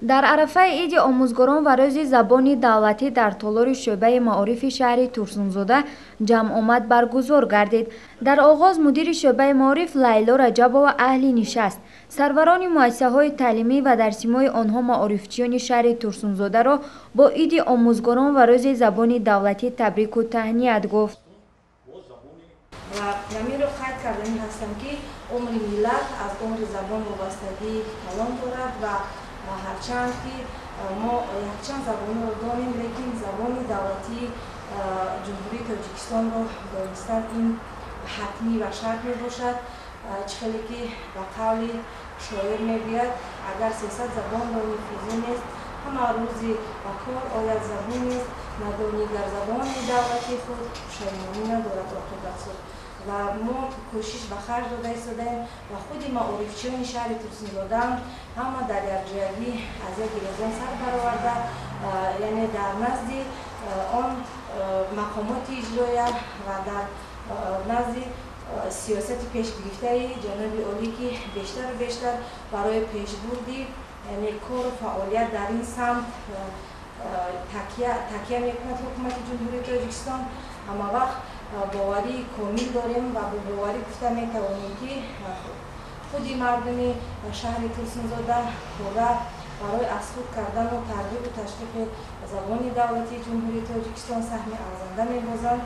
дар арафаи иди омӯзгорон ва рӯзи забони давлатӣ дар толори шӯъбаи маорифи шаҳри Турсунзода ҷамъомад баргузор гардид. Дар оғоз мудири шӯъбаи маориф Лайло Раҷабова аҳли нишаст. Сарварони муассисаҳои таълимӣ ва дарсимои онҳо маорифчиёни шаҳри Турсунзодаро бо иди омӯзгорон ва рӯзи забони давлатӣ табрику таҳният гуфт. ва намеро қайд карданӣ ҳастам ки умри миллат аз умри забон вобастагӣ калон дорад ва ҳарчанд ки мо якчанд забонро дорем, лекин забони давлатӣ ҷумҳурии Тоҷикистонро донистан ин ҳатмӣ ва шарт мебошад. чихеле ки ба қавли шоир мегӯяд, агар 300 забонро мефузонест, ҳама рӯзи ба кор ояд забонест, надонӣ дар забони давлати худ пушаймонӣ надорад оқибат суд. ва мо кӯшиш ба харҷ дода истодаем ва худи маорифчиёни шаҳри Турсунзода ҳама дар якҷоягӣ аз як гирезон сар бароварда, яъне дар назди он мақомоти иҷроия ва дар назди сиёсати пешгирифтаи ҷаноби олӣ ки бештару бештар барои пешбурди яъне кору фаъолият дар ин самт такя мекунад ҳукумати ҷумҳурии Тоҷикистон. ҳама вақт боварии комил дорем ва бо боварӣ гуфта метавонем ки худи мардуми шаҳри Турсунзода пурра барои аз худ кардану тарғибу ташвиқи забони давлатии ҷумҳурии Тоҷикистон саҳми арзанда мебозанд.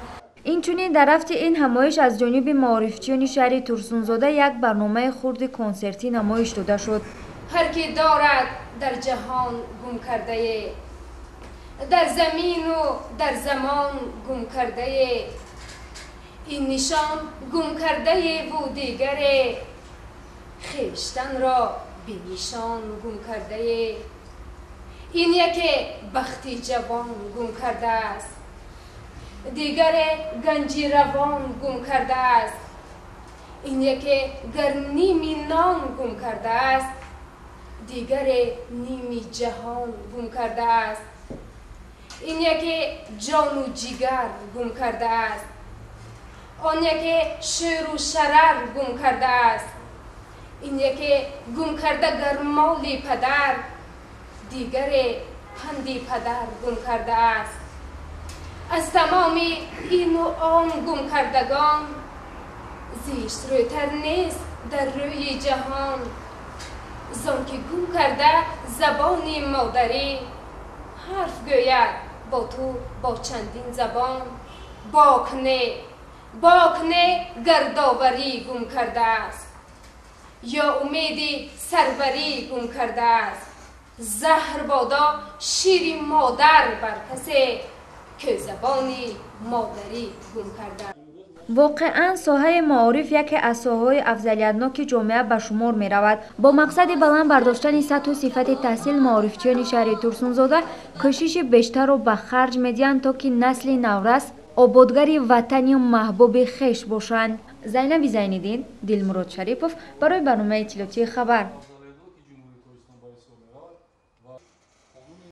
инчунин дар рафти ин ҳамоиш аз ҷониби маорифчиёни шаҳри Турсунзода як барномаи хурди консерти намоиш дода шуд. ҳар ки дорад дар ҷаҳон гум кардае, дар замину дар замон гум кардае, ин нишон гум кардае ву дигаре, хештанро бенишон гум кардае. ин яке бахти ҷавон гум кардааст, дигаре ганҷи равон гум кардааст. ин яке гар ними нон гум кардааст, дигаре ними ҷаҳон гум кардааст. ин яке ҷону ҷигар гум кардааст, он яке шӯру шарар гум кардааст. ин яке гум карда гар моли падар, дигаре панди падар гум кардааст. аз тамоми ину он гум кардагон, зиштрӯйтар нест дар рӯи ҷаҳон. зонки гум карда забони модарӣ, ҳарф гӯяд бо ту бо чандин забон. бокне гардоварӣ гум кардааст, ё умеди сарварӣ гум кардааст. заҳр бодо шири модар бар касе ки забони модарӣ гум кардааст. воқеан соҳаи маориф яке аз соҳаҳои афзалиятноки ҷомеа ба шумор меравад. бо мақсади баланд бардоштани сатҳу сифати таҳсил маорифчиёни шаҳри Турсунзода кӯшиши бештарро ба харҷ медиҳанд, то ки насли наврас ободгари ватани маҳбуби хеш бошанд. Зайнаби Зайниддин, Дилмурод Шарипов барои барномаи иттилоотии Хабар.